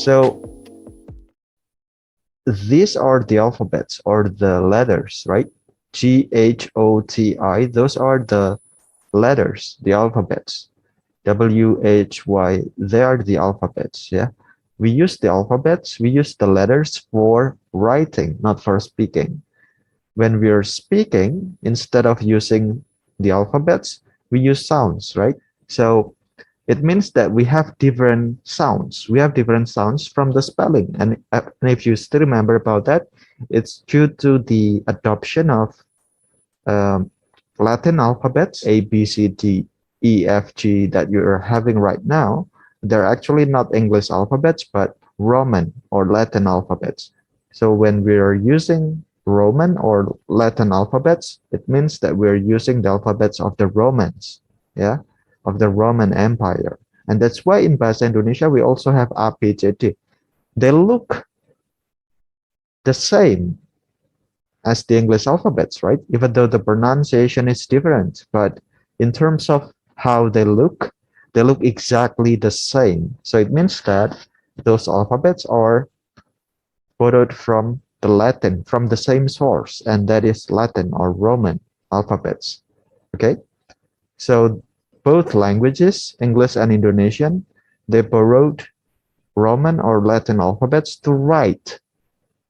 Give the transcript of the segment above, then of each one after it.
So these are the alphabets or the letters, right? GHOTI, those are the letters, the alphabets. WHY, they are the alphabets, yeah? We use the alphabets, we use the letters for writing, not for speaking. When we are speaking, instead of using the alphabets, we use sounds, right? So it means that we have different sounds. We have different sounds from the spelling. And if you still remember about that, it's due to the adoption of um, Latin alphabets, A, B, C, D, E, F, G, that you're having right now. They're actually not English alphabets, but Roman or Latin alphabets. So when we're using Roman or Latin alphabets, it means that we're using the alphabets of the Romans, yeah, of the Roman Empire. And that's why in Bahasa Indonesia, we also have ABCD. They look the same as the English alphabets, right? Even though the pronunciation is different, but in terms of how they look exactly the same. So it means that those alphabets are borrowed from the Latin, from the same source, and that is Latin or Roman alphabets. Okay, so both languages, English and Indonesian, they borrowed Roman or Latin alphabets to write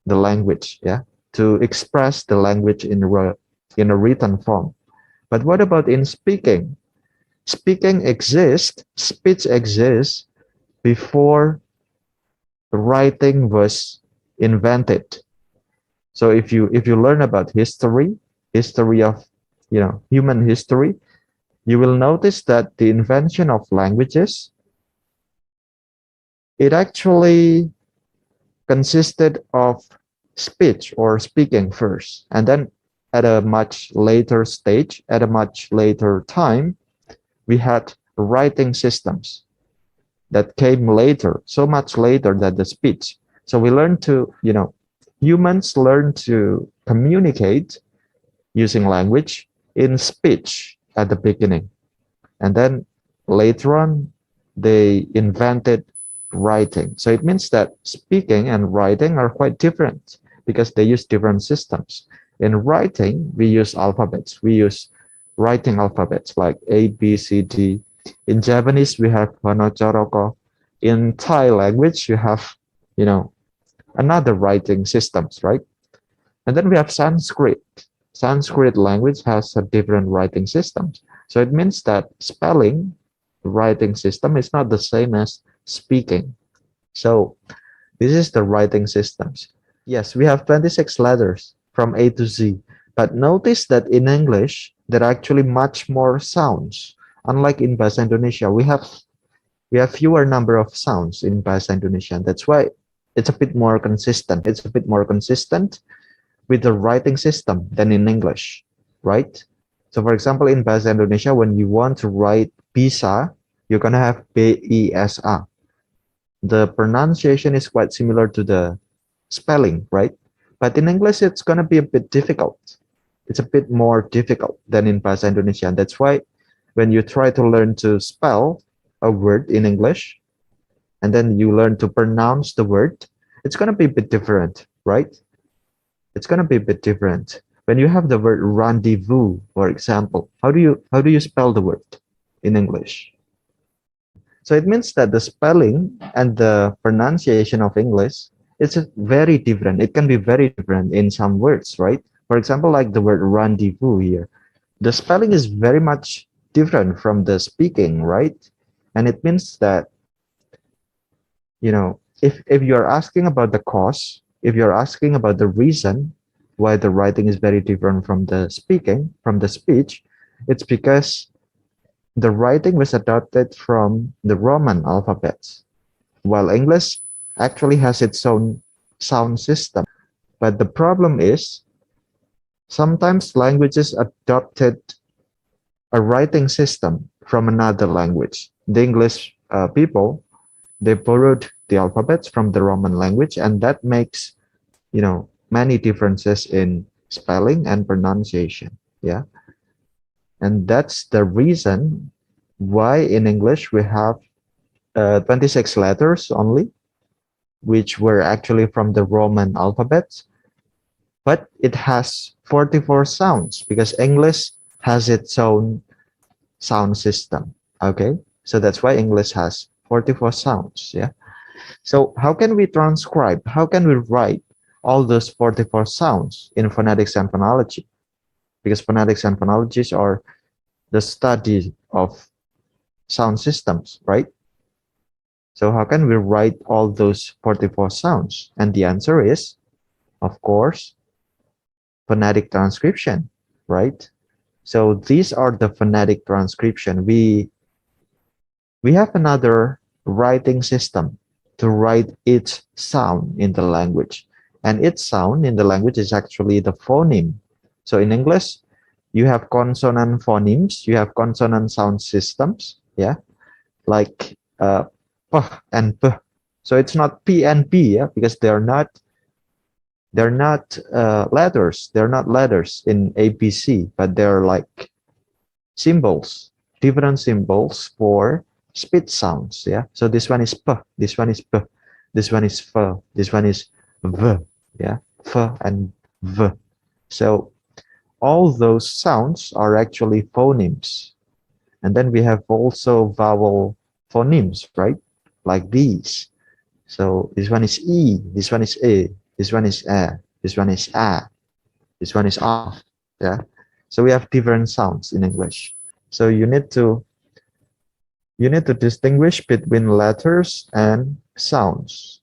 the language, yeah, to express the language in a written form. But what about in speaking? Speaking exists, speech exists before writing was invented. So if you learn about history of human history, you will notice that the invention of languages, it actually consisted of speech or speaking first, and then at a much later stage, at a much later time, we had writing systems that came later, so much later than the speech. So we learn to, humans learn to communicate using language in speech at the beginning. And then later on, they invented writing. So it means that speaking and writing are quite different because they use different systems. In writing, we use alphabets. We use writing alphabets like A, B, C, D. In Japanese, we have Hanacaraka. In Thai language, you have, you know, another writing systems, right? And then we have Sanskrit. Sanskrit language has a different writing systems. So it means that spelling, writing system is not the same as speaking. So this is the writing systems. Yes, we have 26 letters from A to Z, but notice that in English, there are actually much more sounds. Unlike in Bahasa Indonesia, we have fewer number of sounds in Bahasa Indonesia. That's why it's a bit more consistent. It's a bit more consistent with the writing system than in English, right? So for example, in Bahasa Indonesia, when you want to write bisa, you're gonna have B-I-S-A. The pronunciation is quite similar to the spelling, right? But in English, it's gonna be a bit difficult. It's a bit more difficult than in Bahasa Indonesia. And that's why when you try to learn to spell a word in English, and then you learn to pronounce the word, it's gonna be a bit different, right? It's gonna be a bit different. When you have the word rendezvous, for example, how do you spell the word in English? So it means that the spelling and the pronunciation of English is very different. It can be very different in some words, right? For example, like the word rendezvous here, the spelling is very much different from the speaking, right? And it means that, if you're asking about the cause, if you're asking about the reason why the writing is very different from the speaking, from the speech, it's because the writing was adopted from the Roman alphabets, while English actually has its own sound system. But the problem is sometimes languages adopted a writing system from another language. The English people, they borrowed the alphabets from the Roman language, and that makes, many differences in spelling and pronunciation. Yeah. And that's the reason why in English we have 26 letters only, which were actually from the Roman alphabet, but it has 44 sounds because English has its own sound system. Okay, so that's why English has 44 sounds. Yeah. So how can we transcribe? How can we write all those 44 sounds in phonetics and phonology? Because phonetics and phonologies are the study of sound systems, right? So how can we write all those 44 sounds? And the answer is, of course, phonetic transcription, right? So these are the phonetic transcription. We have another writing system to write each sound in the language. And each sound in the language is actually the phoneme. So in English, you have consonant phonemes, you have consonant sound systems, yeah, like p and p. So it's not p and p, yeah, because they're not letters. They're not letters in ABC, but they're like symbols, different symbols for speech sounds. Yeah. So this one is p, this one is p, this one is f, this one is v. Yeah, f and v. So all those sounds are actually phonemes. And then we have also vowel phonemes, right? Like these. So this one is e, this one is a, this one is a, this one is a, this one is a. Yeah. So we have different sounds in English. So you need to distinguish between letters and sounds.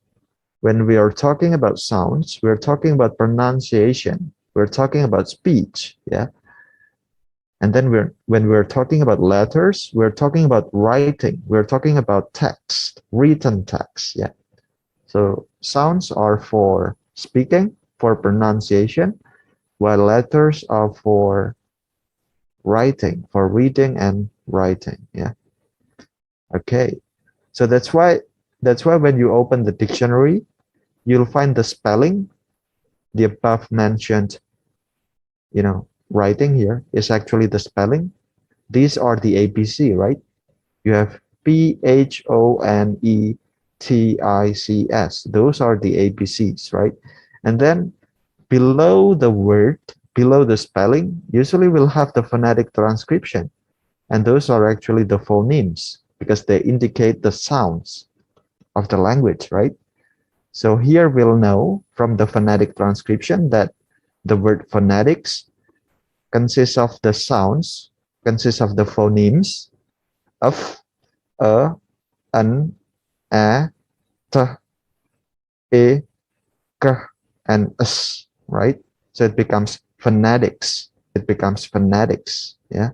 When we are talking about sounds, we're talking about pronunciation. We're talking about speech, yeah. And then when we're talking about letters, we're talking about writing. We're talking about text, written text, yeah. So sounds are for speaking, for pronunciation, while letters are for writing, for reading and writing, yeah. Okay. So that's why when you open the dictionary, you'll find the spelling, the above mentioned, writing here is actually the spelling. These are the ABC, right? You have PHONETICS. Those are the ABCs, right? And then below the word, below the spelling, usually we'll have the phonetic transcription. And those are actually the phonemes because they indicate the sounds of the language, right? So here we'll know from the phonetic transcription that the word phonetics consists of the sounds, consists of the phonemes of a, an, a, t, e, k, and s, right? So it becomes phonetics. It becomes phonetics, yeah.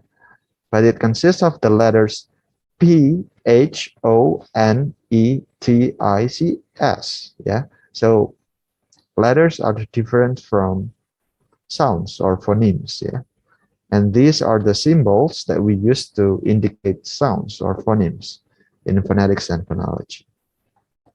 But it consists of the letters P, H, O, N, E, T, I, C, S, yeah. So letters are different from sounds or phonemes, yeah. And these are the symbols that we use to indicate sounds or phonemes in phonetics and phonology.